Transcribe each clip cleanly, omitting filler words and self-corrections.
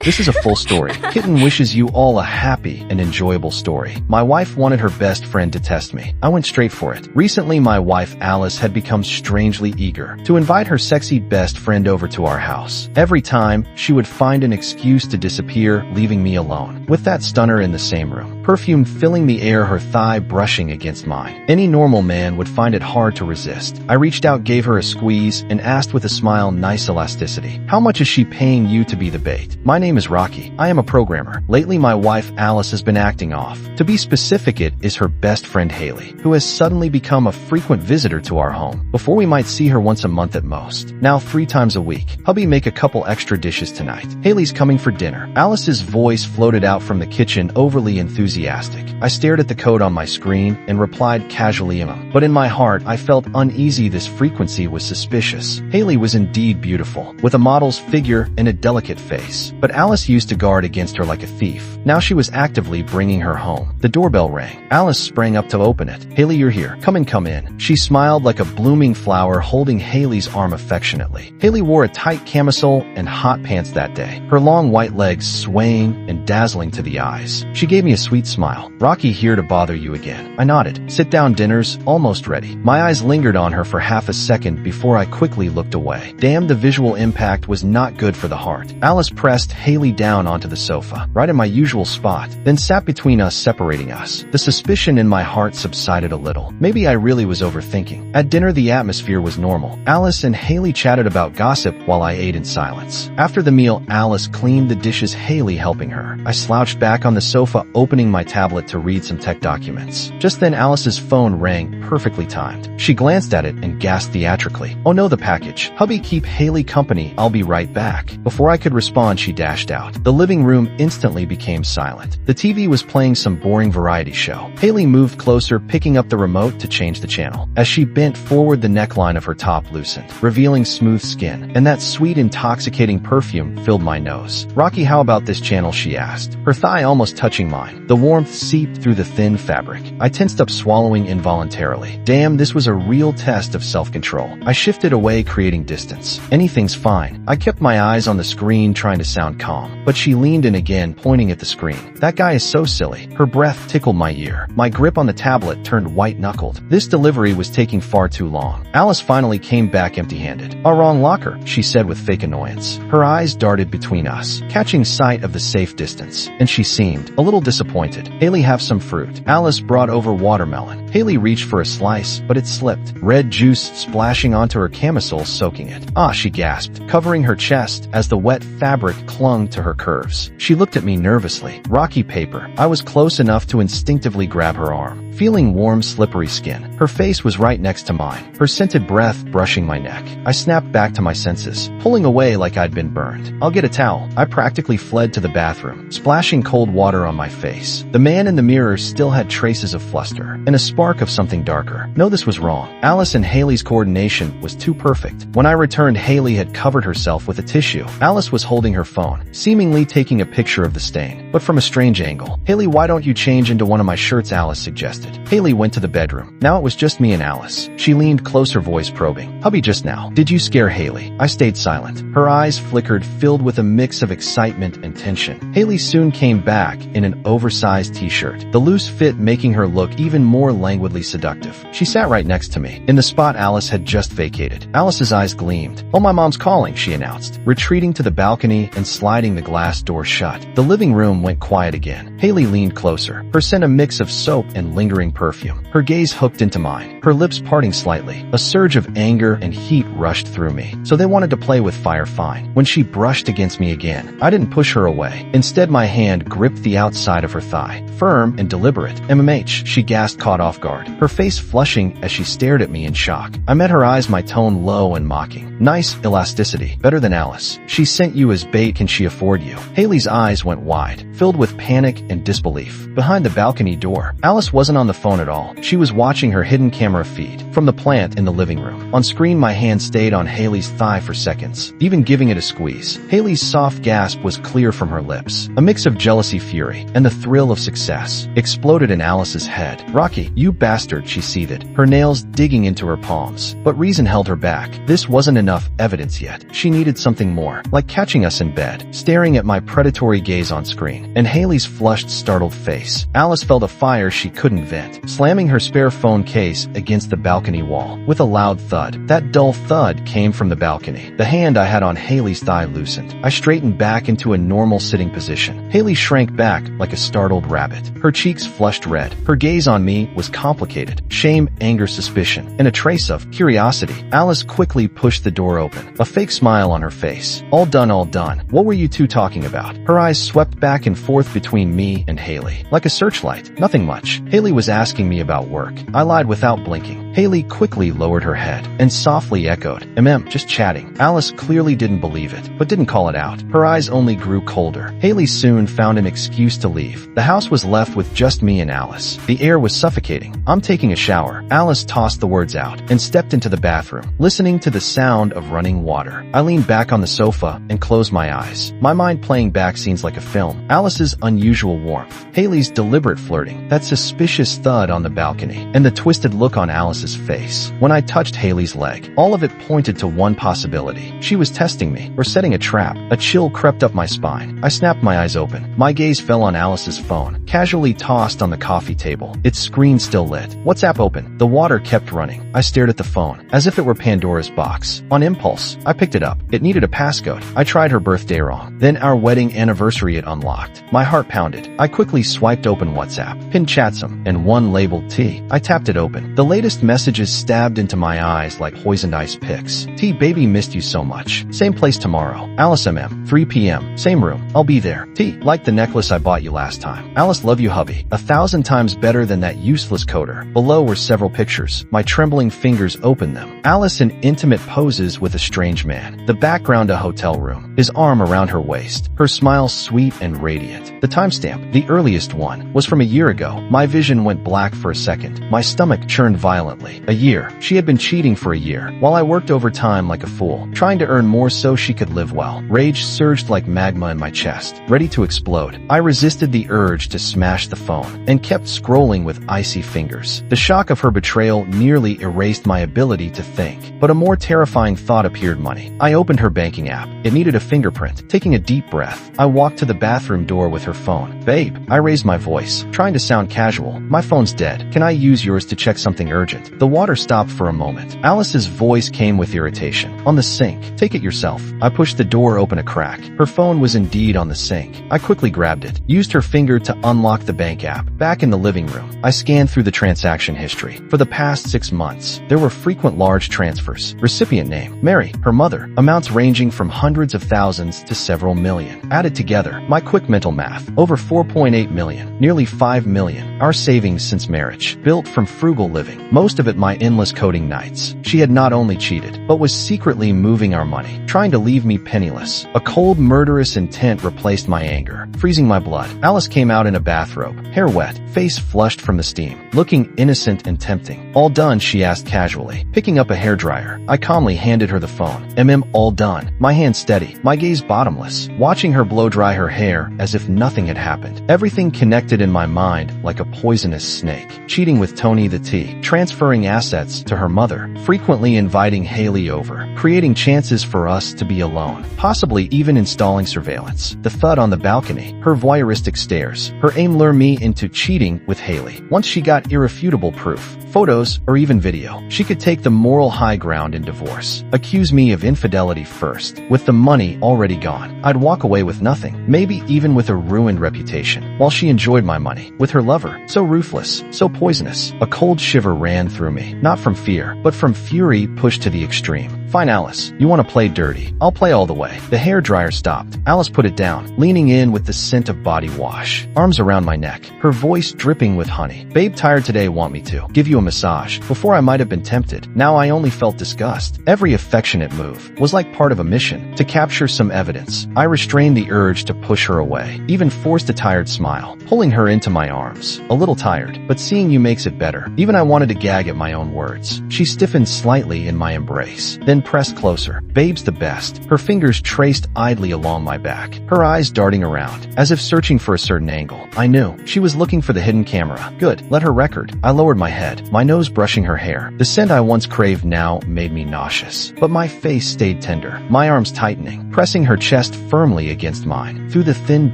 This is a full story. Kitten wishes you all a happy and enjoyable story. My wife wanted her best friend to test me. I went straight for it. Recently, my wife Alice had become strangely eager to invite her sexy best friend over to our house. Every time, she would find an excuse to disappear, leaving me alone with that stunner in the same room. Perfume filling the air, her thigh brushing against mine. Any normal man would find it hard to resist. I reached out, gave her a squeeze, and asked with a smile, "Nice elasticity. How much is she paying you to be the bait?" My name is Rocky. I am a programmer. Lately, my wife Alice has been acting off. To be specific, it is her best friend Haley, who has suddenly become a frequent visitor to our home. Before, we might see her once a month at most. Now 3 times a week. "Hubby, make a couple extra dishes tonight. Haley's coming for dinner." Alice's voice floated out from the kitchen, overly enthusiastic. I stared at the code on my screen and replied casually, but in my heart, I felt uneasy. This frequency was suspicious. Haley was indeed beautiful, with a model's figure and a delicate face. But Alice used to guard against her like a thief. Now she was actively bringing her home. The doorbell rang. Alice sprang up to open it. "Haley, you're here. Come in, come in." She smiled like a blooming flower, holding Haley's arm affectionately. Haley wore a tight camisole and hot pants that day, her long white legs swaying and dazzling to the eyes. She gave me a sweet smile. "Rocky here to bother you again." I nodded. "Sit down, dinner's almost ready." My eyes lingered on her for half a second before I quickly looked away. Damn, the visual impact was not good for the heart. Alice pressed Haley down onto the sofa, right in my usual spot, then sat between us, separating us. The suspicion in my heart subsided a little. Maybe I really was overthinking. At dinner, the atmosphere was normal. Alice and Haley chatted about gossip while I ate in silence. After the meal, Alice cleaned the dishes, Haley helping her. I slouched back on the sofa, opening my tablet to read some tech documents. Just then, Alice's phone rang, perfectly timed. She glanced at it and gasped theatrically, "Oh no, the package. Hubby, keep Haley company. I'll be right back." Before I could respond, she dashed out. The living room instantly became silent. The TV was playing some boring variety show. Haley moved closer, picking up the remote to change the channel. As she bent forward, the neckline of her top loosened, revealing smooth skin, and that sweet, intoxicating perfume filled my nose. "Rocky, how about this channel?" she asked, her thigh almost touching mine. The warmth seeped through the thin fabric. I tensed up, swallowing involuntarily. Damn, this was a real test of self-control. I shifted away, creating distance. "Anything's fine." I kept my eyes on the screen, trying to sound calm, but she leaned in again, pointing at the screen. "That guy is so silly." Her breath tickled my ear. My grip on the tablet turned white-knuckled. This delivery was taking far too long. Alice finally came back empty-handed. "Our wrong locker," she said with fake annoyance. Her eyes darted between us, catching sight of the safe distance, and she seemed a little disappointed. "Haley, have some fruit." Alice brought over watermelon. Haley reached for a slice, but it slipped, red juice splashing onto her camisole, soaking it. "Ah," she gasped, covering her chest as the wet fabric clung to her curves. She looked at me nervously. "Rocky, paper." I was close enough to instinctively grab her arm, feeling warm, slippery skin. Her face was right next to mine, her scented breath brushing my neck. I snapped back to my senses, pulling away like I'd been burned. "I'll get a towel." I practically fled to the bathroom, splashing cold water on my face. The man in the mirror still had traces of fluster, and a spark of something darker. No, this was wrong. Alice and Haley's coordination was too perfect. When I returned, Haley had covered herself with a tissue. Alice was holding her phone, seemingly taking a picture of the stain, but from a strange angle. "Haley, why don't you change into one of my shirts?" Alice suggested. Haley went to the bedroom. Now it was just me and Alice. She leaned closer, voice probing. "Hubby, just now, did you scare Haley?" I stayed silent. Her eyes flickered, filled with a mix of excitement and tension. Haley soon came back in an oversized t-shirt, the loose fit making her look even more languidly seductive. She sat right next to me, in the spot Alice had just vacated. Alice's eyes gleamed. "Oh, my mom's calling," she announced, retreating to the balcony and sliding the glass door shut. The living room went quiet again. Haley leaned closer, her scent a mix of soap and lingering perfume. Her gaze hooked into mine, her lips parting slightly. A surge of anger and heat rushed through me. So they wanted to play with fire, fine. When she brushed against me again, I didn't push her away. Instead, my hand gripped the outside of her thigh, firm and deliberate. "MMH," she gasped, caught off guard, her face flushing as she stared at me in shock. I met her eyes, my tone low and mocking. "Nice elasticity. Better than Alice. She sent you as bait. Can she afford you?" Haley's eyes went wide, filled with panic and disbelief. Behind the balcony door, Alice wasn't on the phone at all. She was watching her hidden camera feed from the plant in the living room. On screen, my hand stayed on Haley's thigh for seconds, even giving it a squeeze. Haley's soft gasp was clear from her lips. A mix of jealousy, fury, and the thrill of success exploded in Alice's head. "Rocky, you bastard," she seethed, her nails digging into her palms. But reason held her back. This wasn't enough evidence yet. She needed something more, like catching us in bed, staring at my predatory gaze on screen, and Haley's flushed, startled face. Alice felt a fire she couldn't vent, slamming her spare phone case against the balcony wall. With a loud thud, that dull thud came from the balcony. The hand I had on Haley's thigh loosened. I straightened back into a normal sitting position. Haley shrank back like a startled rabbit. Her cheeks flushed red. Her gaze on me was complicated. Shame, anger, suspicion, and a trace of curiosity. Alice quickly pushed the door open, a fake smile on her face. All done, all done. What were you two talking about?" Her eyes swept back and forth between me and Haley, like a searchlight. "Nothing much." Haley was asking me about work. I lied without blinking. Haley quickly lowered her head and softly echoed, just chatting." Alice clearly didn't believe it, but didn't call it out. Her eyes only grew colder. Haley soon found an excuse to leave. The house was left with just me and Alice. The air was suffocating. "I'm taking a shower." Alice tossed the words out and stepped into the bathroom, listening to the sound of running water. I leaned back on the sofa and closed my eyes, my mind playing back scenes like a film. Alice's unusual warmth, Haley's deliberate flirting, that suspicious thud on the balcony, and the twisted look on Alice's face when I touched Haley's leg. All of it pointed to one possibility. She was testing me, or setting a trap. A chill crept up my spine. I snapped my eyes open. My gaze fell on Alice's phone, casually tossed on the coffee table, its screen still lit. WhatsApp open. The water kept running. I stared at the phone, as if it were Pandora's box. On impulse, I picked it up. It needed a passcode. I tried her birthday wrong. Then our wedding anniversary it unlocked. My heart pounded. I quickly swiped open WhatsApp, pinned chatsome, and one labeled T. I tapped it open. The latest messages stabbed into my eyes like poisoned ice picks. "T, baby, missed you so much. Same place tomorrow. Alice, 3 p.m. Same room. I'll be there. T, like the necklace I bought you last time. Alice, love you, hubby. 1,000 times better than that useless coder." Below were several pictures. My trembling fingers opened them. Alice in intimate poses with a strange man. The background, a hotel room. His arm around her waist. Her smile sweet and radiant. The timestamp, the earliest one, was from a year ago. My vision went black for a second. My stomach churned violently. A year. She had been cheating for a year, while I worked overtime like a fool, trying to earn more so she could live well. Rage surged like magma in my chest, ready to explode. I resisted the urge to smash the phone, and kept scrolling with icy fingers. The shock of her betrayal nearly erased my ability to think. But a more terrifying thought appeared: money. I opened her banking app. It needed a fingerprint. Taking a deep breath, I walked to the bathroom door with her phone. "Babe," I raised my voice, trying to sound casual. "My phone's dead. Can I use yours to check something urgent?" The water stopped for a moment. Alice's voice came with irritation. "On the sink. Take it yourself." I pushed the door open a crack. Her phone was indeed on the sink. I quickly grabbed it, used her finger to unlock the bank app. Back in the living room, I scanned through the transaction history. For the past 6 months, there were frequent large transfers. Recipient name: Mary, her mother. Amounts ranging from hundreds of thousands to several million. Added together, my quick mental math: over 4.8 million, nearly 5 million. Our savings since marriage, built from frugal living, most of it my endless coding nights. She had not only cheated, but was secretly moving our money, trying to leave me penniless. A cold, murderous intent replaced my anger, freezing my blood. Alice came out in a bathrobe, hair wet, face flushed from the steam, looking innocent and tempting. "All done?" she asked casually, picking up a hairdryer. I calmly handed her the phone. All done." My hand steady, my gaze bottomless, watching her blow dry her hair as if nothing had happened. Everything connected in my mind like a poisonous snake. Cheating with Tony the T, transferring assets to her mother, frequently inviting Haley over, creating chances for us to be alone, possibly even installing surveillance. The thud on the balcony, her voyeuristic stares, her aim lure me into cheating with Haley. Once she got irrefutable proof, photos, or even video, she could take the moral high ground in divorce, accuse me of infidelity first. With the money already gone, I'd walk away with nothing, maybe even with a ruined reputation, while she enjoyed my money. With her lover, so ruthless, so poisonous, a cold shiver ran through me, not from fear, but from fury pushed to the extreme. Fine, Alice. You want to play dirty? I'll play all the way. The hairdryer stopped. Alice put it down, leaning in with the scent of body wash. Arms around my neck, her voice dripping with honey. Babe, tired today, want me to give you a massage? Before I might have been tempted. Now I only felt disgust. Every affectionate move was like part of a mission to capture some evidence. I restrained the urge to push her away, even forced a tired smile, pulling her into my arms. A little tired, but seeing you makes it better. Even I wanted to gag at my own words. She stiffened slightly in my embrace, then pressed closer. Babe's the best. Her fingers traced idly along my back, her eyes darting around, as if searching for a certain angle. I knew she was looking for the hidden camera. Good, let her record. I lowered my head, my nose brushing her hair. The scent I once craved now made me nauseous, but my face stayed tender, my arms tightening, pressing her chest firmly against mine. Through the thin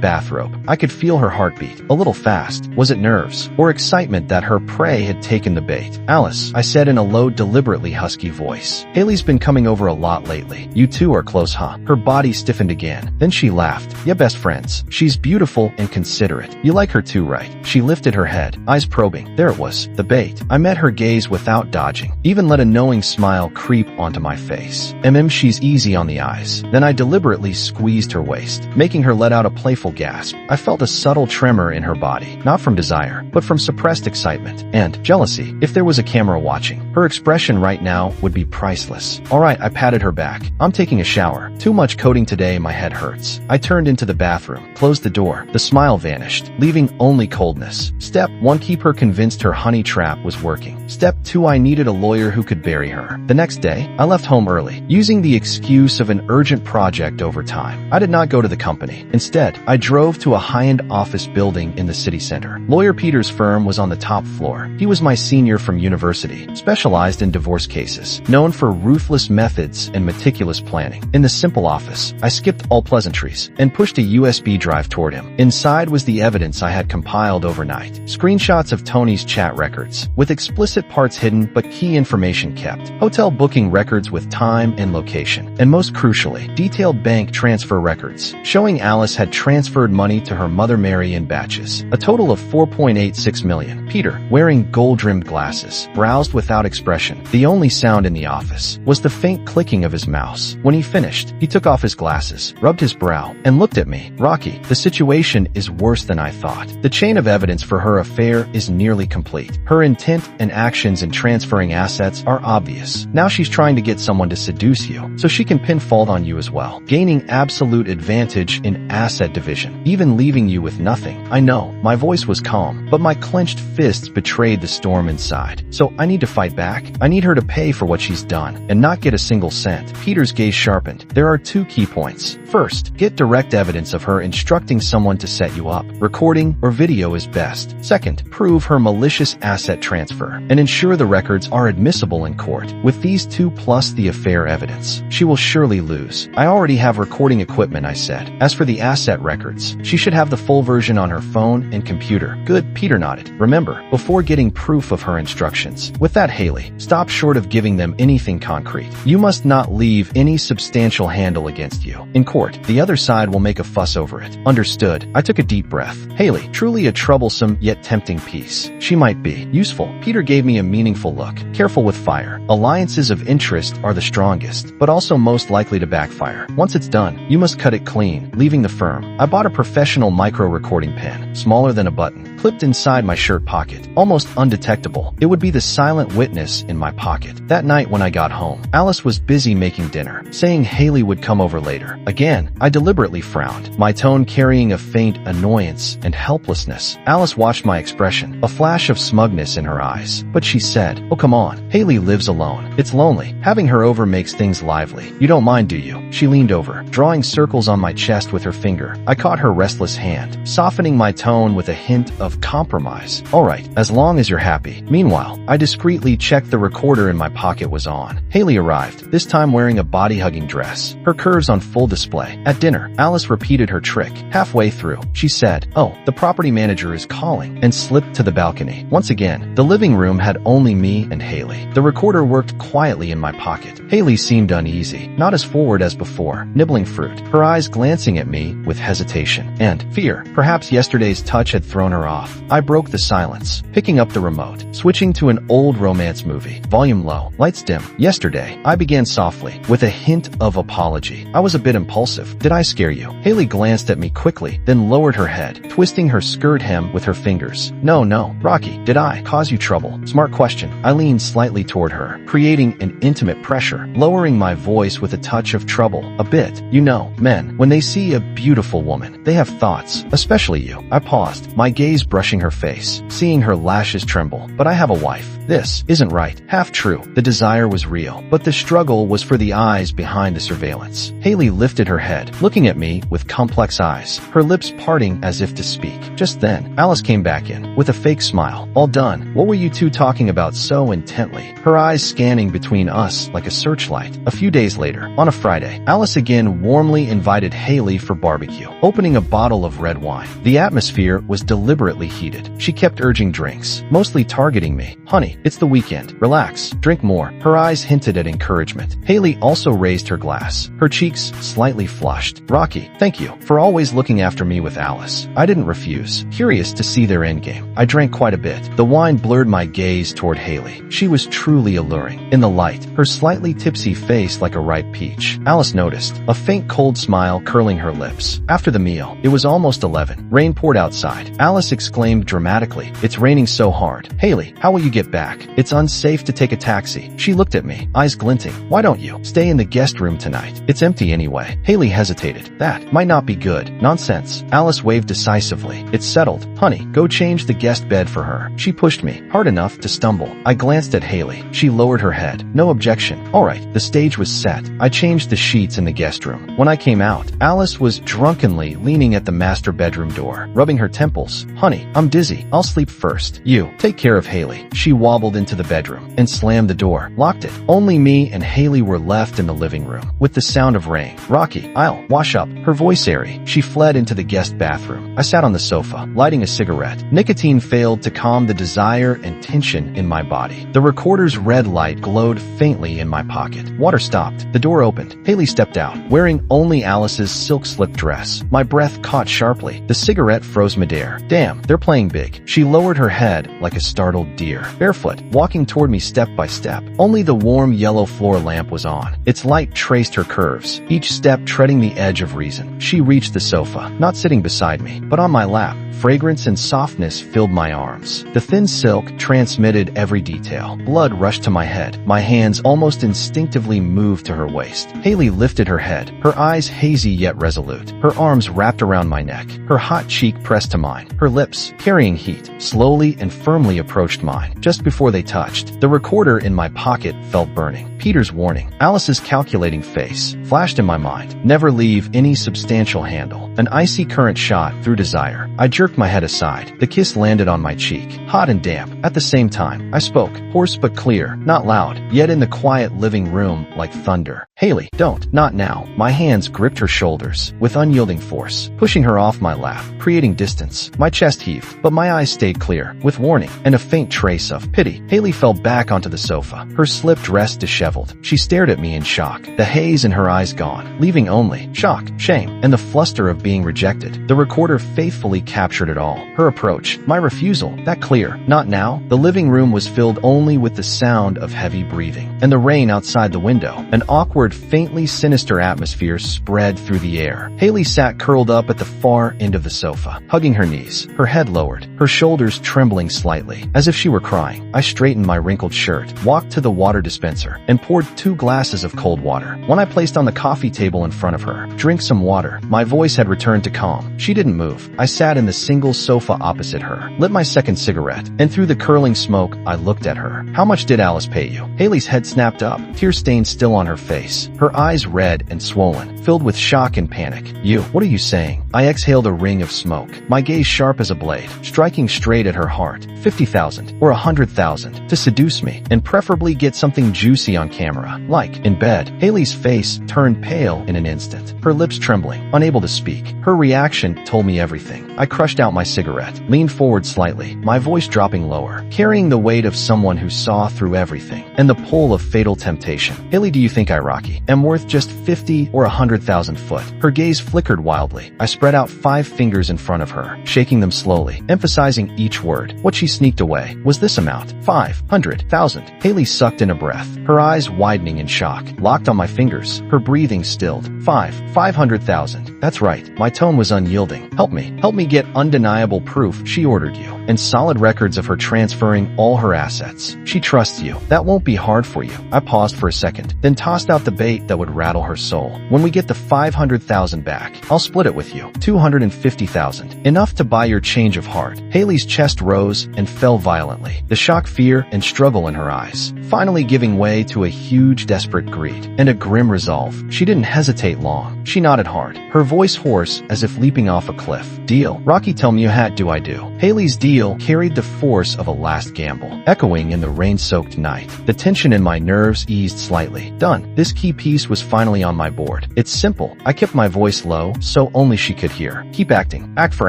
bathrobe, I could feel her heartbeat, a little fast. Was it nerves or excitement that her prey had taken the bait? Alice, I said in a low, deliberately husky voice. Haley's been coming over a lot lately. You two are close, huh? Her body stiffened again. Then she laughed. Yeah, best friends. She's beautiful and considerate. You like her too, right? She lifted her head, eyes probing. There it was, the bait. I met her gaze without dodging, even let a knowing smile creep onto my face. She's easy on the eyes. Then I deliberately squeezed her waist, making her let out a playful gasp. I felt a subtle tremor in her body, not from desire, but from suppressed excitement and jealousy. If there was a camera watching, her expression right now would be priceless. All right, I patted her back. I'm taking a shower. Too much coating today, my head hurts. I turned into the bathroom, closed the door. The smile vanished, leaving only coldness. Step 1, keep her convinced her honey trap was working. Step 2, I needed a lawyer who could bury her. The next day, I left home early, using the excuse of an urgent project over time. I did not go to the company. Instead, I drove to a high-end office building in the city center. Lawyer Peter's firm was on the top floor. He was my senior from university, specialized in divorce cases, known for ruthless methods and meticulous planning. In the simple office, I skipped all pleasantries and pushed a USB drive toward him. Inside was the evidence I had compiled overnight. Screenshots of Tony's chat records, with explicit parts hidden but key information kept. Hotel booking records with time and location. And most crucially, detailed bank transfer records, showing Alice had transferred money to her mother Mary in batches. A total of $4.86 million. Peter, wearing gold-rimmed glasses, browsed without expression. The only sound in the office was the faint clicking of his mouse. When he finished, he took off his glasses, rubbed his brow, and looked at me. Rocky, the situation is worse than I thought. The chain of evidence for her affair is nearly complete. Her intent and actions in transferring assets are obvious. Now she's trying to get someone to seduce you, so she can pin fault on you as well, gaining absolute advantage in asset division, even leaving you with nothing. I know, my voice was calm, but my clenched fists betrayed the storm inside. So I need to fight back. I need her to pay for what she's done, and not get a single cent. Peter's gaze sharpened. There are 2 key points. First, get direct evidence of her instructing someone to set you up. Recording or video is best. Second, prove her malicious asset transfer, and ensure the records are admissible in court. With these 2 plus the affair evidence, she will surely lose. I already have recording equipment, I said. As for the asset records, she should have the full version on her phone and computer. Good, Peter nodded. Remember, before getting proof of her instructions. With that, Haley, stop short of giving them anything concrete. You must not leave any substantial handle against you. In court, the other side will make a fuss over it. Understood. I took a deep breath. Haley, truly a troublesome yet tempting piece. She might be useful. Peter gave me a meaningful look. Careful with fire. Alliances of interest are the strongest, but also most likely to backfire. Once it's done, you must cut it clean, leaving the firm. I bought a professional micro-recording pen, smaller than a button, clipped inside my shirt pocket, almost undetectable. It would be the silent witness in my pocket. That night when I got home, Alice was busy making dinner, saying Haley would come over later. Again, I deliberately frowned, my tone carrying a faint annoyance and helplessness. Alice watched my expression, a flash of smugness in her eyes. But she said, "Oh, come on. Haley lives alone. It's lonely. Having her over makes things lively. You don't mind, do you?" She leaned over, drawing circles on my chest with her finger. I caught her restless hand, softening my tone with a hint of compromise. "All right, as long as you're happy." Meanwhile, I discreetly checked the recorder in my pocket was on. Haley arrived, this time wearing a body-hugging dress, her curves on full display. At dinner, Alice repeated her trick. Halfway through, she said, "Oh, the property manager is calling," and slipped to the balcony. Once again, the living room had only me and Haley. The recorder worked quietly in my pocket. Haley seemed uneasy, not as forward as before, nibbling fruit, her eyes glancing at me with hesitation and fear. Perhaps yesterday's touch had thrown her off. I broke the silence, picking up the remote, switching to an old romance movie, volume low, lights dim. "Yesterday, I began softly, with a hint of apology. I was a bit impulsive. Did I scare you? Haley glanced at me quickly, then lowered her head, twisting her skirt hem with her fingers. No, Rocky, did I cause you trouble? Smart question. I leaned slightly toward her, creating an intimate pressure, lowering my voice with a touch of trouble. A bit. You know, men, when they see a beautiful woman, they have thoughts, especially you. I paused, my gaze brushing her face, seeing her lashes tremble. But I have a wife. This isn't right. Half true. The desire was real, but the struggle was for the eyes behind the surveillance. Haley lifted her head, looking at me with complex eyes, her lips parting as if to speak. Just then, Alice came back in, with a fake smile. All done. What were you two talking about so intently? Her eyes scanning between us like a searchlight. A few days later, on a Friday, Alice again warmly invited Haley for barbecue, opening a bottle of red wine. The atmosphere was deliberately heated. She kept urging drinks, mostly targeting me. Honey, it's the weekend. Relax. Drink more. Her eyes hinted at encouragement. Haley also raised her glass, her cheeks slightly flushed. Rocky, thank you for always looking after me with Alice. I didn't refuse, curious to see their endgame. I drank quite a bit. The wine blurred my gaze toward Haley. She was truly alluring. In the light, her slightly tipsy face like a ripe peach. Alice noticed, a faint cold smile curling her lips. After the meal, it was almost 11. Rain poured outside. Alice exclaimed dramatically, "It's raining so hard. Haley, how will you get back? It's unsafe to take a taxi." She looked at me, eyes glinting. "Why don't you stay in the guest room tonight? It's empty anyway." Haley hesitated. "That might not be good." "Nonsense." Alice waved decisively. "It's settled. Honey, go change the guest bed for her." She pushed me, hard enough to stumble. I glanced at Haley. She lowered her head. No objection. All right, the stage was set. I changed the sheets in the guest room. When I came out, Alice was drunkenly leaning at the master bedroom door, rubbing her temples. "Honey, I'm dizzy. I'll sleep first. You, take care of Haley." She wobbled into the bedroom and slammed the door, locked it. Only me and Haley were left in the living room, with the sound of rain. "Rocky, I'll wash up." Her voice airy. She fled into the guest bathroom. I sat on the sofa, lighting a cigarette. Nicotine failed to calm the desire and tension in my body. The recorder's red light glowed faintly in my pocket. Water stopped. The door opened. Haley stepped out, wearing only Alice's silk slip dress. My breath caught sharply. The cigarette froze midair. Damn, they're playing big. She lowered her head like a startled deer. Barefoot, walking toward me step by step. Only the warm yellow floor lamp was on. Its light traced her curves, each step treading the edge of reason. She reached the sofa, not sitting beside me, but on my lap. Fragrance and softness filled my arms. The thin silk transmitted every detail. Blood rushed to my head. My hands almost instinctively moved to her waist. Haley lifted her head, her eyes hazy yet resolute. Her arms wrapped around my neck, her hot cheek pressed to mine. Her lips, carrying heat, slowly and firmly approached mine. Just before they touched, the recorder in my pocket felt burning. Peter's warning, Alice's calculating face, flashed in my mind. Never leave any substantial handle. An icy current shot through desire. I jerked my head aside. The kiss landed on my cheek, hot and damp. At the same time, I spoke, hoarse but clear, not loud, yet in the quiet living room like thunder. "Haley, don't. Not now." My hands gripped her shoulders with unyielding force, pushing her off my lap, creating distance. My chest heaved, but my eyes stayed clear, with warning and a faint trace of pity. Haley fell back onto the sofa, her slip dress disheveled. She stared at me in shock, the haze in her eyes gone, leaving only shock, shame, and the fluster of being rejected. The recorder faithfully captured it all. Her approach, my refusal, that clear. Not now. The living room was filled only with the sound of heavy breathing, and the rain outside the window. An awkward, faintly sinister atmosphere spread through the air. Haley sat curled up at the far end of the sofa, hugging her knees, her head lowered, her shoulders trembling slightly, as if she were crying. I straightened my wrinkled shirt, walked to the water dispenser, and poured 2 glasses of cold water. One I placed on the coffee table in front of her. "Drink some water." My voice had returned to calm. She didn't move. I sat in the single sofa opposite her, lit my second cigarette, and through the curling smoke, I looked at her. "How much did Alice pay you?" Haley's head snapped up, tear stains still on her face, her eyes red and swollen, filled with shock and panic. "You, what are you saying?" I exhaled a ring of smoke, my gaze sharp as a blade, striking straight at her heart. 50,000 or 100,000 to seduce me, and preferably get something juicy on camera, like in bed. Haley's face turned pale in an instant, her lips trembling, unable to speak. Her reaction told me everything. I crushed out my cigarette, leaned forward slightly, my voice dropping lower, carrying the weight of someone who saw through everything, and the pull of fatal temptation. "Haley, do you think I, Rocky, am worth just 50 or 100,000 foot?" Her gaze flickered wildly. I spread out 5 fingers in in front of her, shaking them slowly, emphasizing each word. What she sneaked away was this amount: 500,000. Haley sucked in a breath, her eyes widening in shock, locked on my fingers, her breathing stilled. 500,000. That's right. My tone was unyielding. Help me get undeniable proof she ordered you, and solid records of her transferring all her assets. She trusts you. That won't be hard for you. I paused for a second, then tossed out the bait that would rattle her soul. When we get the 500,000 back, I'll split it with you. 250,000. Enough to buy your change of heart. Haley's chest rose and fell violently, the shock, fear, and struggle in her eyes, finally giving way to a huge, desperate greed and a grim resolve. She didn't hesitate long. She nodded hard, her voice hoarse as if leaping off a cliff. Deal. Rocky, tell me you had. Do I do? Haley's deal carried the force of a last gamble, echoing in the rain-soaked night. The tension in my nerves eased slightly. Done. This key piece was finally on my board. It's simple. I kept my voice low, so only she could hear. Keep acting. Act for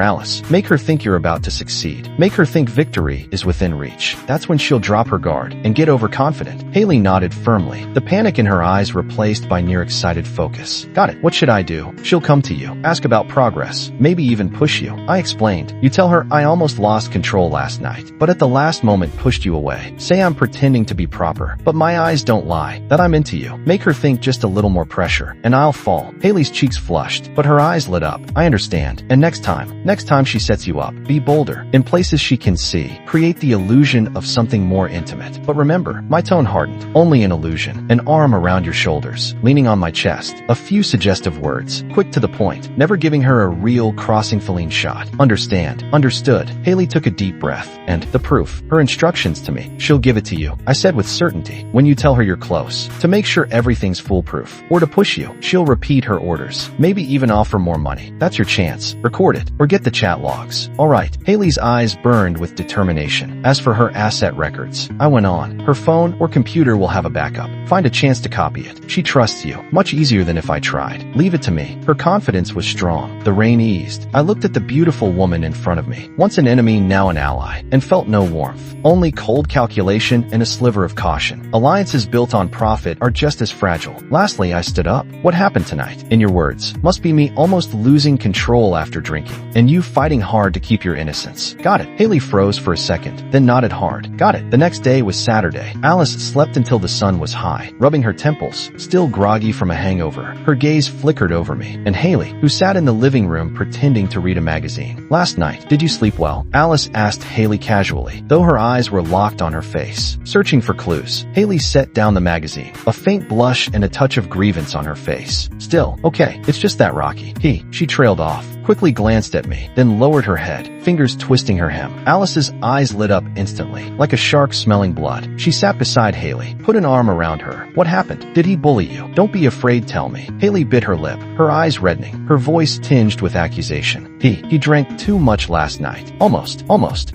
Alice. Make her think you're about to succeed. Make her think victory is within reach. That's when she'll drop her guard and get overconfident. Haley nodded firmly, the panic in her eyes replaced by near-excited focus. Got it. What should I do? She'll come to you, ask about progress, maybe even push you. I explained. You tell her I almost lost control last night, but at the last moment pushed you away. Say I'm pretending to be proper, but my eyes don't lie, that I'm into you. Make her think just a little more pressure, and I'll fall. Haley's cheeks flushed, but her eyes lit up. I understand. And next time she sets you up, be bolder. In places she can see, create the illusion of something more intimate. But remember, my tone hardened. Only an illusion. An arm around your shoulders, leaning on my chest. A few suggestive words, quick to the point, never giving her a real crossing Feline shot. Understand. Understood. Haley took a deep breath, and the proof, her instructions to me. She'll give it to you, I said with certainty, when you tell her you're close. To make sure everything's foolproof, or to push you, she'll repeat her orders, maybe even offer more money. That's your chance. Record it, or get the chat logs. Alright. Haley's eyes burned with determination. As for her asset records, I went on. Her phone or computer will have a backup. Find a chance to copy it. She trusts you. Much easier than if I tried. Leave it to me. Her confidence was strong. The rain eased. I looked at the beautiful woman in front of me, once an enemy, now an ally, and felt no warmth. Only cold calculation and a sliver of caution. Alliances built on profit are just as fragile. Lastly, I stood up. What happened tonight? In your words, must be me almost losing control after drinking, and you fighting hard to keep your innocence. Got it. Haley froze for a second, then nodded hard. Got it. The next day was Saturday. Alice slept until the sun was high, rubbing her temples, still groggy from a hangover. Her gaze flickered over me, and Haley, who sat in the living room pretending to read a magazine. Last night, did you sleep well? Alice asked Haley casually, though her eyes were locked on her face, searching for clues. Haley set down the magazine, a faint blush and a touch of grievance on her face. Still, okay, it's just that Rocky. She trailed off, quickly glanced at me, then lowered her head, fingers twisting her hem. Alice's eyes lit up instantly, like a shark smelling blood. She sat beside Haley, put an arm around her. What happened? Did he bully you? Don't be afraid, tell me. Haley bit her lip, her eyes reddening, her voice tinged with accusation. He drank too much last night. Almost.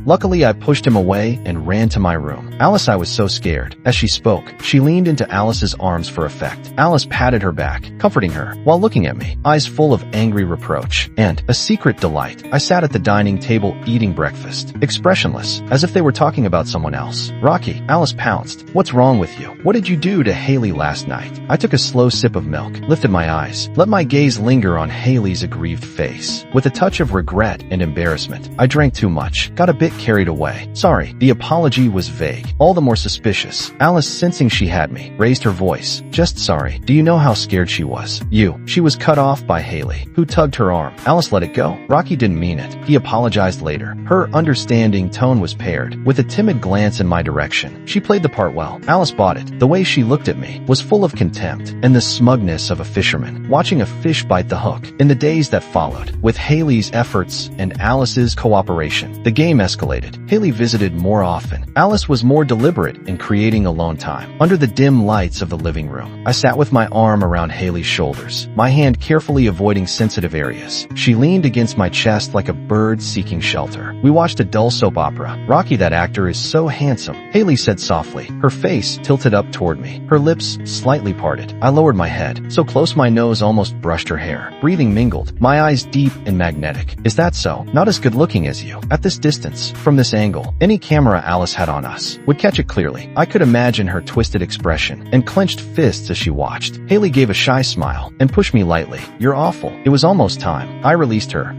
Luckily, I pushed him away and ran to my room. Alice, I was so scared. As she spoke, she leaned into Alice's arms for effect. Alice patted her back, comforting her, while looking at me, eyes full of angry reproach and a secret delight. I sat at the dining table eating breakfast, expressionless, as if they were talking about someone else. Rocky, Alice pounced. What's wrong with you? What did you do to Haley last night? I took a slow sip of milk, lifted my eyes, let my gaze linger on Haley's aggrieved face. With a touch of regret and embarrassment, I drank too much, got a bit carried away. Sorry. The apology was vague, all the more suspicious. Alice, sensing she had me, raised her voice. Just sorry. Do you know how scared she was? She was cut off by Haley, who tugged her arm. Alice let it go. Rocky didn't mean it. He apologized later. Her understanding tone was paired with a timid glance in my direction. She played the part well. Alice bought it. The way she looked at me was full of contempt and the smugness of a fisherman watching a fish bite the hook. In the days that followed, with Haley's efforts and Alice's cooperation, the game escalated. Haley visited more often. Alice was more deliberate in creating alone time. Under the dim lights of the living room, I sat with my arm around Haley's shoulders, my hand carefully avoiding sensitive areas. She leaned against my chest like a bird seeking shelter. We watched a dull soap opera. Rocky, that actor is so handsome, Haley said softly, her face tilted up toward me, her lips slightly parted. I lowered my head, so close my nose almost brushed her hair. Breathing mingled, my eyes deep and magnetic. Is that so? Not as good looking as you. At this distance, from this angle, any camera Alice had on us would catch it clearly. I could imagine her twisted expression and clenched fists as she watched. Haley gave a shy smile and pushed me lightly. You're awful. It was almost time. I released her,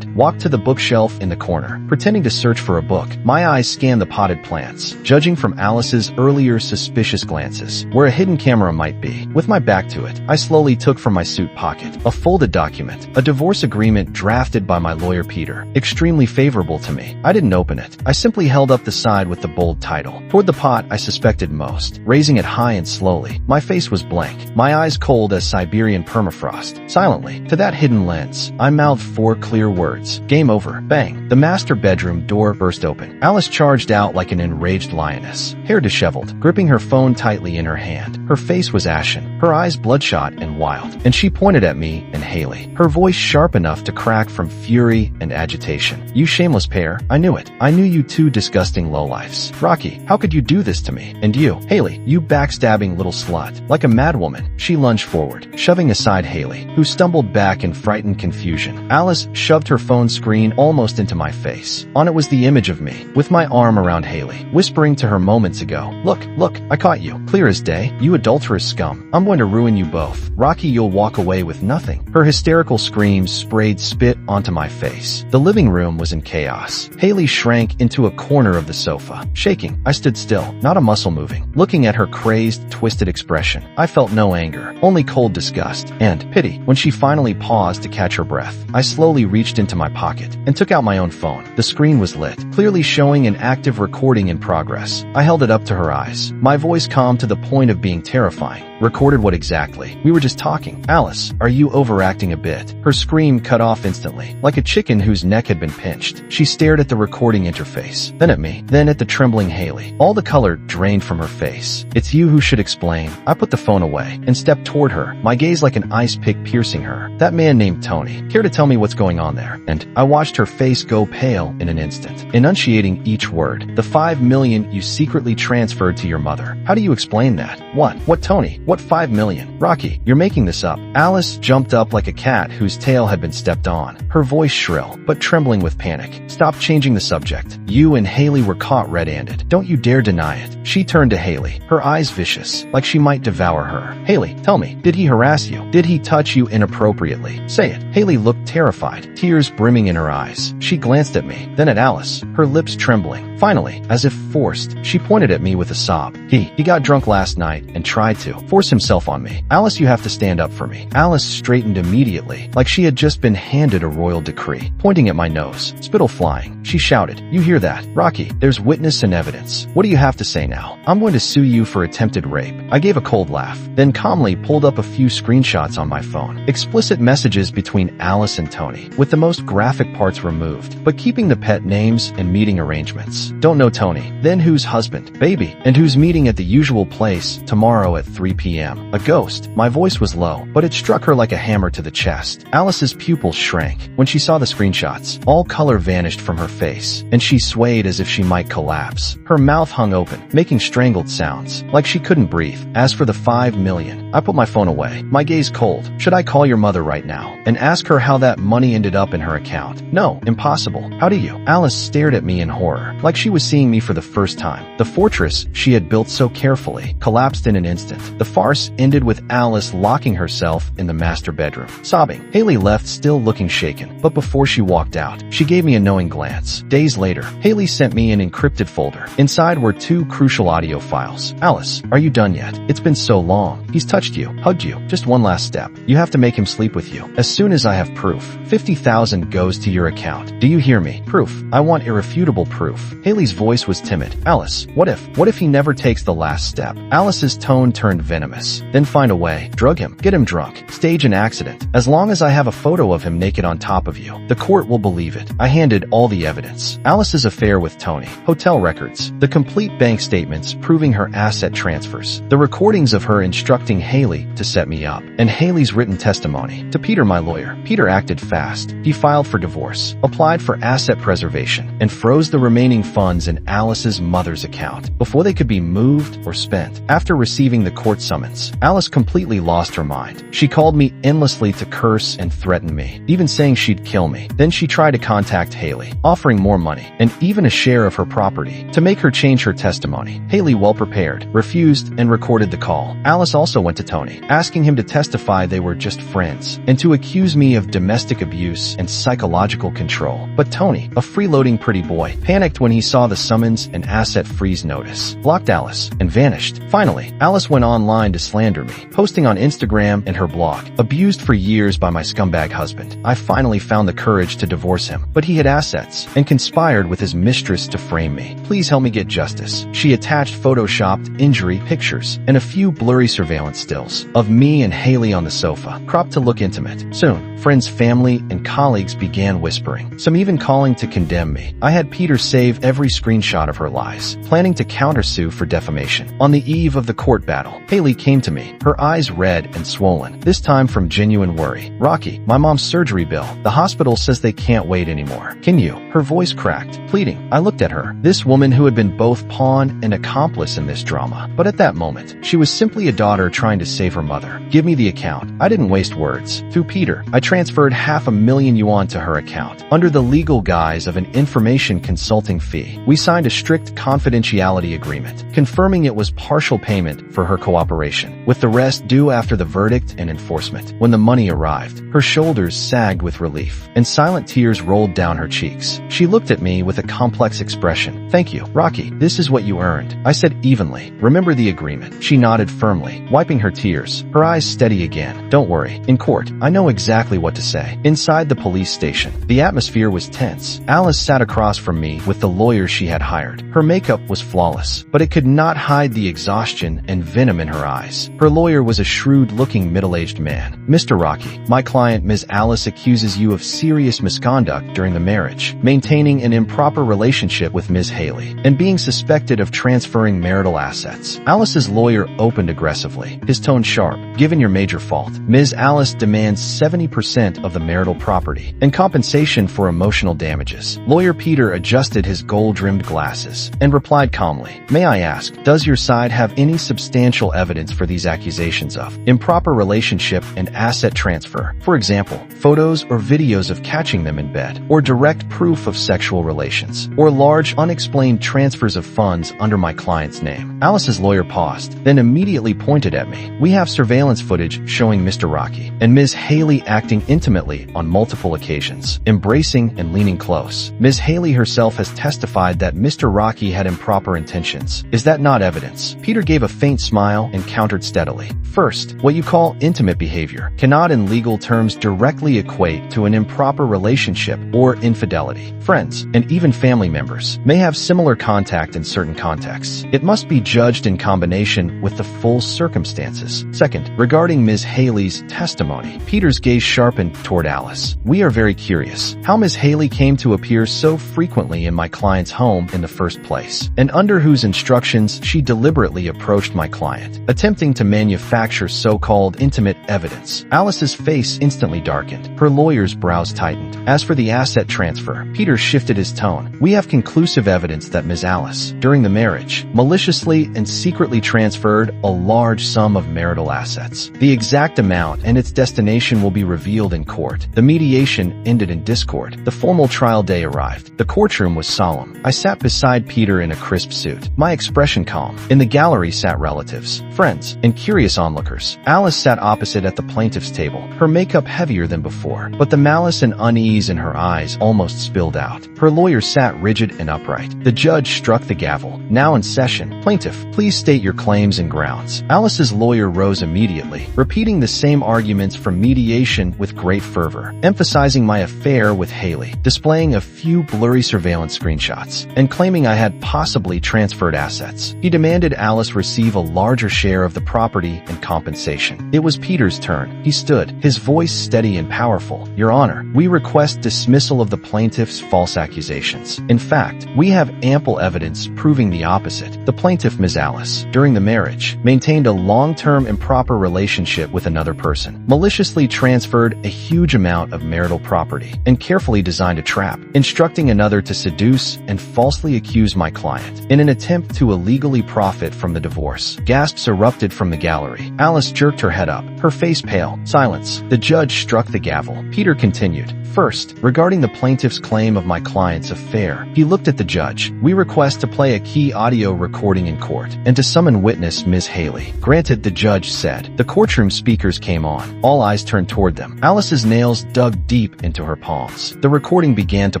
walked to the bookshelf in the corner, pretending to search for a book. My eyes scanned the potted plants, judging from Alice's earlier suspicious glances, where a hidden camera might be. With my back to it, I slowly took from my suit pocket a folded document, a divorce agreement drafted by my lawyer Peter, extremely favorable to me. I didn't open it. I simply held up the side with the bold title, toward the pot I suspected most, raising it high and slowly. My face was blank, my eyes cold as Siberian permafrost. Silently, to that hidden lens, I mouthed 4 clear words. Game over. Bang. The master bedroom door burst open. Alice charged out like an enraged lioness, hair disheveled, gripping her phone tightly in her hand. Her face was ashen, her eyes bloodshot and wild, and she pointed at me and Haley, her voice sharp enough to crack from fury and agitation. You shameless pair, I knew it. I knew you two disgusting lowlifes. Rocky, how could you do this to me? And you, Haley, you backstabbing little slut. Like a madwoman, she lunged forward, shoving aside Haley, who stumbled back in frightened confusion. Alice shoved her phone screen almost into my face. On it was the image of me, with my arm around Haley, whispering to her moments ago, Look, I caught you. Clear as day, you adulterous scum. I'm going to ruin you both. Rocky, you'll walk away with nothing. Her hysterical screams sprayed spit onto my face. The living room was in chaos. Haley shrank into a corner of the sofa, shaking. I stood still, not a muscle moving, looking at her crazed, twisted expression. I felt no anger, only cold disgust and pity. When she finally paused to catch her breath, I slowly reached into my pocket and took out my own phone. The screen was lit, clearly showing an active recording in progress. I held it up to her eyes, my voice calm to the point of being terrifying. Recorded what exactly? We were just talking. Alice, are you overacting a bit? Her scream cut off instantly, like a chicken whose neck had been pinched. She stared at the recording interface, then at me, then at the trembling Haley. All the color drained from her face. It's you who should explain. I put the phone away and stepped toward her, my gaze like an ice pick piercing her. That man named Tony. Care to tell me what's going on there? And I watched her face go pale in an instant, enunciating each word. The $5 million you secretly transferred to your mother. How do you explain that? What Tony? What $5 million? Rocky, you're making this up. Alice jumped up like a cat whose tail had been stepped on, her voice shrill, but trembling with panic. Stop changing the subject. You and Haley were caught red-handed. Don't you dare deny it. She turned to Haley, her eyes vicious, like she might devour her. Haley, tell me, did he harass you? Did he touch you inappropriately? Say it. Haley looked terrified, tears brimming in her eyes. She glanced at me, then at Alice, her lips trembling. Finally, as if forced, she pointed at me with a sob. He got drunk last night and tried to force himself on me. Alice, you have to stand up for me. Alice straightened immediately, like she had just been handed a royal decree, pointing at my nose, spittle flying. She shouted, you hear that? Rocky, there's witness and evidence. What do you have to say now? I'm going to sue you for attempted rape. I gave a cold laugh, then calmly pulled up a few screenshots on my phone. Explicit messages between Alice and Tony, with the most graphic parts removed, but keeping the pet names and meeting arrangements. Don't know Tony. Then whose husband? Baby. And who's meeting at the usual place tomorrow at 3 p.m. A ghost. My voice was low, but it struck her like a hammer to the chest. Alice's pupils shrank when she saw the screenshots. All color vanished from her face, and she swayed as if she might collapse. Her mouth hung open, making strangled sounds, like she couldn't breathe. As for the $5 million, I put my phone away, my gaze cold. Should I call your mother right now and ask her how that money ended up in her account? No, impossible. How do you? Alice stared at me in horror, like she was seeing me for the first time. The fortress she had built so carefully collapsed in an instant. The farce ended with Alice locking herself in the master bedroom, sobbing. Haley left still looking shaken, but before she walked out, she gave me a knowing glance. Days later, Haley sent me an encrypted folder. Inside were 2 crucial audio files. Alice, are you done yet? It's been so long. He's touched you, hugged you. Just one last step. You have to make him sleep with you. As soon as I have proof, $50,000 goes to your account. Do you hear me? Proof. I want irrefutable proof. Haley's voice was timid. Alice, what if he never takes the last step? Alice's tone turned venomous. Then find a way. Drug him. Get him drunk. Stage an accident. As long as I have a photo of him naked on top of you, the court will believe it. I handed all the evidence. Alice's affair with Tony, hotel records, the complete bank statements proving her asset transfers, the recordings of her instructing Haley to set me up, and Haley's written testimony to Peter, my lawyer. Peter acted fast. He filed for divorce, applied for asset preservation, and froze the remaining funds in Alice's mother's account before they could be moved or spent. After receiving the court summons. Alice completely lost her mind. She called me endlessly to curse and threaten me, even saying she'd kill me. Then she tried to contact Haley, offering more money and even a share of her property to make her change her testimony. Haley, well prepared, refused and recorded the call. Alice also went to Tony, asking him to testify they were just friends and to accuse me of domestic abuse and psychological control. But Tony, a freeloading pretty boy, panicked when he saw the summons and asset freeze notice, blocked Alice, and vanished. Finally, Alice went online to slander me, posting on Instagram and her blog, abused for years by my scumbag husband. I finally found the courage to divorce him, but he had assets and conspired with his mistress to frame me. Please help me get justice. She attached photoshopped injury pictures and a few blurry surveillance stills of me and Haley on the sofa, cropped to look intimate. Soon, friends, family, and colleagues began whispering, some even calling to condemn me. I had Peter save every screenshot of her lies, planning to countersue for defamation. On the eve of the court battle, Haley came to me, her eyes red and swollen, this time from genuine worry. Rocky, my mom's surgery bill. The hospital says they can't wait anymore. Can you? Her voice cracked, pleading. I looked at her, this woman who had been both pawn and accomplice in this drama. But at that moment, she was simply a daughter trying to save her mother. Give me the account. I didn't waste words. Through Peter, I transferred $500,000 to her account, under the legal guise of an information consulting fee. We signed a strict confidentiality agreement, confirming it was partial payment for her cooperation, with the rest due after the verdict and enforcement. When the money arrived, her shoulders sagged with relief, and silent tears rolled down her cheeks. She looked at me with a complex expression. Thank you, Rocky. This is what you earned. I said evenly. Remember the agreement? She nodded firmly, wiping her tears, her eyes steady again. Don't worry. In court, I know exactly what to say. Inside the police station, the atmosphere was tense. Alice sat across from me with the lawyer she had hired. Her makeup was flawless, but it could not hide the exhaustion and venom in her eyes. Her lawyer was a shrewd-looking middle-aged man. Mr. Rocky, my client Ms. Alice accuses you of serious misconduct during the marriage, maintaining an improper relationship with Ms. Haley, and being suspected of transferring marital assets. Alice's lawyer opened aggressively, his tone sharp. Given your major fault, Ms. Alice demands 70% of the marital property and compensation for emotional damages. Lawyer Peter adjusted his gold-rimmed glasses and replied calmly, may I ask, does your side have any substantial evidence for these accusations of improper relationship and asset transfer? For example, photos or videos of catching them in bed, or direct proof of sexual relations, or large unexplained transfers of funds under my client's name. Alice's lawyer paused, then immediately pointed at me. We have surveillance footage showing Mr. Rocky and Ms. Haley acting intimately on multiple occasions, embracing and leaning close. Ms. Haley herself has testified that Mr. Rocky had improper intentions. Is that not evidence? Peter gave a faint smile and countered steadily. First, what you call intimate behavior cannot in legal terms directly equate to an improper relationship or infidelity. Friends, and even family members, may have similar contact in certain contexts. It must be judged in combination with the full circumstances. Second, regarding Ms. Haley's testimony, Peter's gaze sharpened toward Alice. We are very curious how Ms. Haley came to appear so frequently in my client's home in the first place, and under whose instructions she deliberately approached my client, attempting to manufacture so-called intimate evidence. Alice's face instantly darkened. Her lawyer's brows tightened. As for the asset transfer, Peter shifted his tone. We have conclusive evidence that Ms. Alice, during the marriage, maliciously and secretly transferred a large sum of marital assets. The exact amount and its destination will be revealed in court. The mediation ended in discord. The formal trial day arrived. The courtroom was solemn. I sat beside Peter in a crisp suit, my expression calm. In the gallery sat relatives, friends, and curious onlookers. Alice sat opposite at the plaintiff's table, her makeup heavier than before, but the malice and unease in her eyes almost spilled out. Her lawyer sat rigid and upright. The judge struck the gavel. Now in session. Plaintiff, please state your claims and grounds. Alice's lawyer rose immediately, repeating the same arguments from mediation with great fervor, emphasizing my affair with Haley, displaying a few blurry surveillance screenshots, and claiming I had possibly transferred assets. He demanded Alice receive a larger share of the property and compensation. It was Peter's turn. He stood, his voice steady and powerful. Your Honor, we request dismissal of the plaintiff's false accusations. In fact, we have ample evidence proving the opposite. The plaintiff, Ms. Alice, during the marriage, maintained a long-term improper relationship with another person, maliciously transferred a huge amount of marital property, and carefully designed a trap, instructing another to seduce and falsely accuse my client in an attempt to illegally profit from the divorce. Gasps erupted erupted from the gallery. Alice jerked her head up, her face pale. Silence. The judge struck the gavel. Peter continued. First, regarding the plaintiff's claim of my client's affair, he looked at the judge. We request to play a key audio recording in court and to summon witness Ms. Haley. Granted, the judge said. The courtroom speakers came on. All eyes turned toward them. Alice's nails dug deep into her palms. The recording began to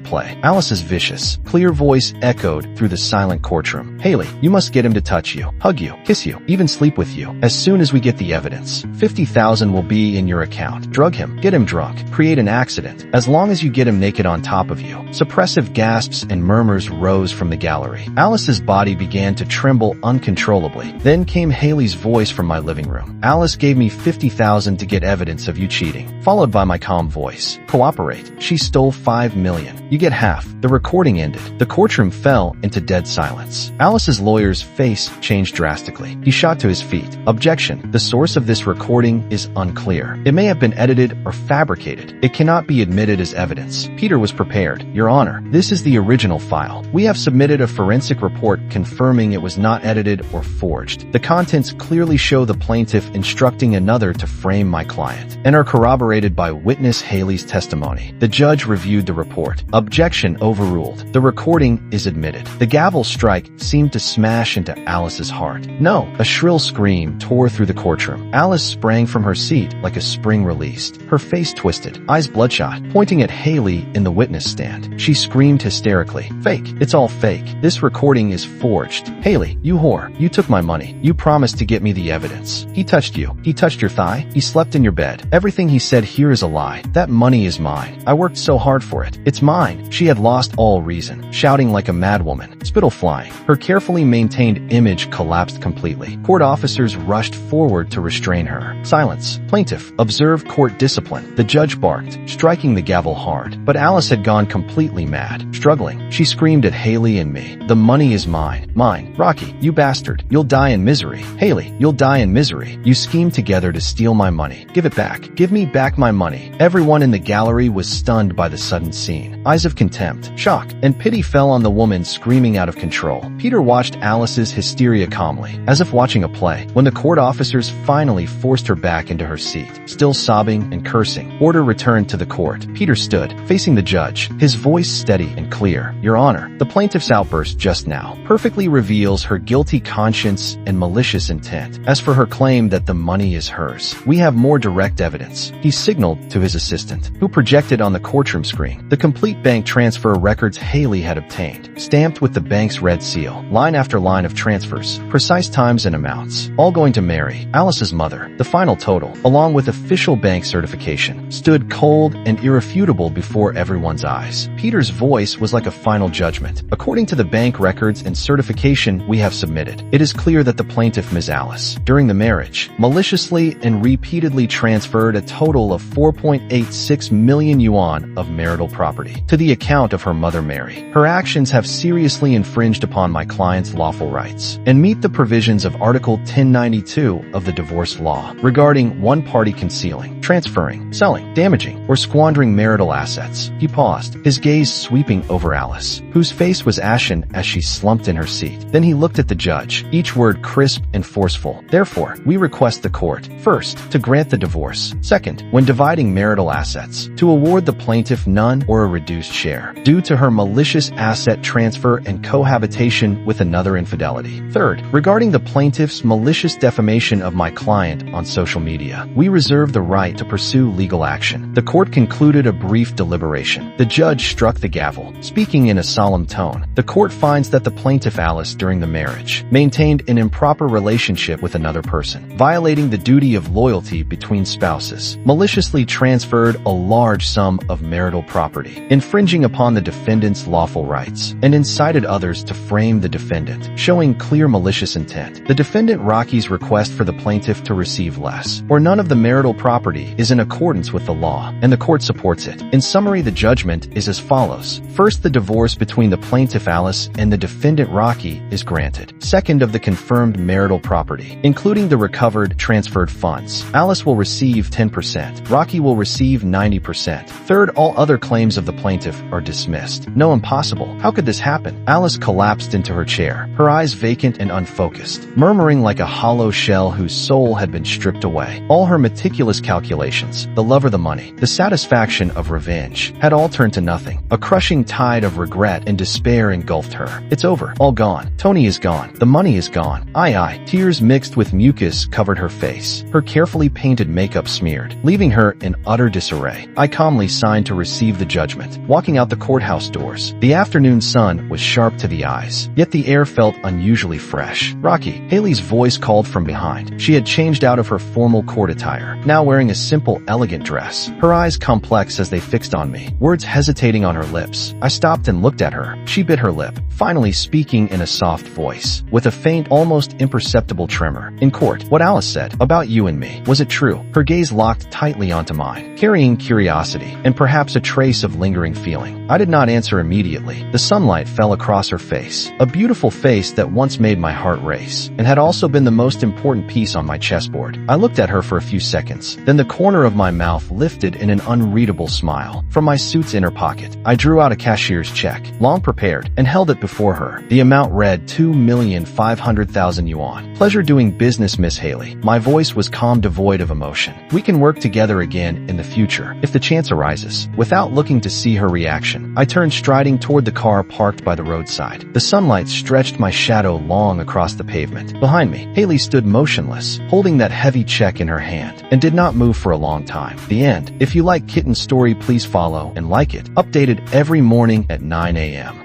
play. Alice's vicious, clear voice echoed through the silent courtroom. Haley, you must get him to touch you, hug you, kiss you, even sleep with you. As soon as we get the evidence, $50,000 will be in your account. Drug him, get him drunk, create an accident. As long as you get him naked on top of you. Suppressive gasps and murmurs rose from the gallery. Alice's body began to tremble uncontrollably. Then came Haley's voice from my living room. Alice gave me $50,000 to get evidence of you cheating, followed by my calm voice. Cooperate. She stole $5 million. You get half. The recording ended. The courtroom fell into dead silence. Alice's lawyer's face changed drastically. He shot to his feet. Objection. The source of this recording is unclear. It may have been edited or fabricated. It cannot be admitted as evidence. Peter was prepared. Your Honor, this is the original file. We have submitted a forensic report confirming it was not edited or forged. The contents clearly show the plaintiff instructing another to frame my client and are corroborated by witness Haley's testimony. The judge reviewed the report. Objection overruled. The recording is admitted. The gavel strike seemed to smash into Alice's heart. No! A shrill scream tore through the courtroom. Alice sprang from her seat like a spring released. Her face twisted, eyes bloodshot, pointing at Haley in the witness stand. She screamed hysterically. Fake. It's all fake. This recording is forged. Haley, you whore. You took my money. You promised to get me the evidence. He touched you. He touched your thigh. He slept in your bed. Everything he said here is a lie. That money is mine. I worked so hard for it. It's mine. She had lost all reason, shouting like a madwoman, spittle flying. Her carefully maintained image collapsed completely. Court officers rushed forward to restrain her. Silence. Plaintiff, observe court discipline. The judge barked, striking the gavel hard. But Alice had gone completely mad. Struggling, she screamed at Haley and me. The money is mine. Mine. Rocky, you bastard. You'll die in misery. Haley, you'll die in misery. You schemed together to steal my money. Give it back. Give me back my money. Everyone in the gallery was stunned by the sudden scene. Eyes of contempt, shock, and pity fell on the woman screaming out of control. Peter watched Alice's hysteria calmly, as if watching a play. When the court officers finally forced her back into her seat, still sobbing and cursing, order returned to the court. Peter stood, facing the judge, his voice steady and clear. Your Honor, the plaintiff's outburst just now perfectly reveals her guilty conscience and malicious intent. As for her claim that the money is hers, we have more direct evidence. He signaled to his assistant, who projected on the courtroom screen the complete bank transfer records Haley had obtained, stamped with the bank's red seal, line after line of transfers, precise times and amounts, all going to Mary, Alice's mother. The final total, along with official bank certification, stood cold and irrefutable before everyone's eyes. Peter's voice was like a final judgment. According to the bank records and certification we have submitted, it is clear that the plaintiff, Ms. Alice, during the marriage, maliciously and repeatedly transferred a total of 4.86 million yuan of marital property to the account of her mother Mary. Her actions have seriously infringed upon my client's lawful rights and meet the provisions of Article 1092 of the divorce law regarding one party concealing, transferring, selling, damaging, or squandering marital assets. He paused, his gaze sweeping over Alice, whose face was ashen as she slumped in her seat. Then he looked at the judge, each word crisp and forceful. Therefore, we request the court, first, to grant the divorce. Second, when dividing marital assets, to award the plaintiff none or a reduced share, due to her malicious asset transfer and cohabitation with another infidelity. Third, regarding the plaintiff's malicious defamation of my client on social media, we reserve the right to pursue legal action. The court concluded a brief deliberation. The judge struck the gavel, speaking in a solemn tone. The court finds that the plaintiff Alice, during the marriage, maintained an improper relationship with another person, violating the duty of loyalty between spouses, maliciously transferred a large sum of marital property, infringing upon the defendant's lawful rights, and incited others to frame the defendant, showing clear malicious intent. The defendant Rocky's request for the plaintiff to receive less or none of the marital property is in accordance with the law, and the court supports supports it. In summary, the judgment is as follows. First, the divorce between the plaintiff Alice and the defendant Rocky is granted. Second, of the confirmed marital property, including the recovered, transferred funds, Alice will receive 10%. Rocky will receive 90%. Third, all other claims of the plaintiff are dismissed. No, impossible. How could this happen? Alice collapsed into her chair, her eyes vacant and unfocused, murmuring like a hollow shell whose soul had been stripped away. All her meticulous calculations, the love or the money, the satisfaction of revenge, had all turned to nothing. A crushing tide of regret and despair engulfed her. It's over. All gone. Tony is gone. The money is gone. Tears mixed with mucus covered her face. Her carefully painted makeup smeared, leaving her in utter disarray. I calmly signed to receive the judgment, walking out the courthouse doors. The afternoon sun was sharp to the eyes, yet the air felt unusually fresh. Rocky, Haley's voice called from behind. She had changed out of her formal court attire, now wearing a simple, elegant dress. Her eyes complex as they fixed on me, words hesitating on her lips. I stopped and looked at her. She bit her lip, finally speaking in a soft voice, with a faint, almost imperceptible tremor. In court, what Alice said about you and me, was it true? Her gaze locked tightly onto mine, carrying curiosity and perhaps a trace of lingering feeling. I did not answer immediately. The sunlight fell across her face, a beautiful face that once made my heart race, and had also been the most important piece on my chessboard. I looked at her for a few seconds, then the corner of my mouth lifted in an unreadable smile. From my suit's inner pocket, I drew out a cashier's check, long prepared, and held it before her. The amount read 2,500,000 yuan. Pleasure doing business, Miss Haley. My voice was calm, devoid of emotion. We can work together again in the future, if the chance arises. Without looking to see her reaction, I turned striding toward the car parked by the roadside. The sunlight stretched my shadow long across the pavement. Behind me, Haley stood motionless, holding that heavy check in her hand, and did not move for a long time. The end. If you like Kitten's story, please follow and like it. Updated every morning at 9 a.m.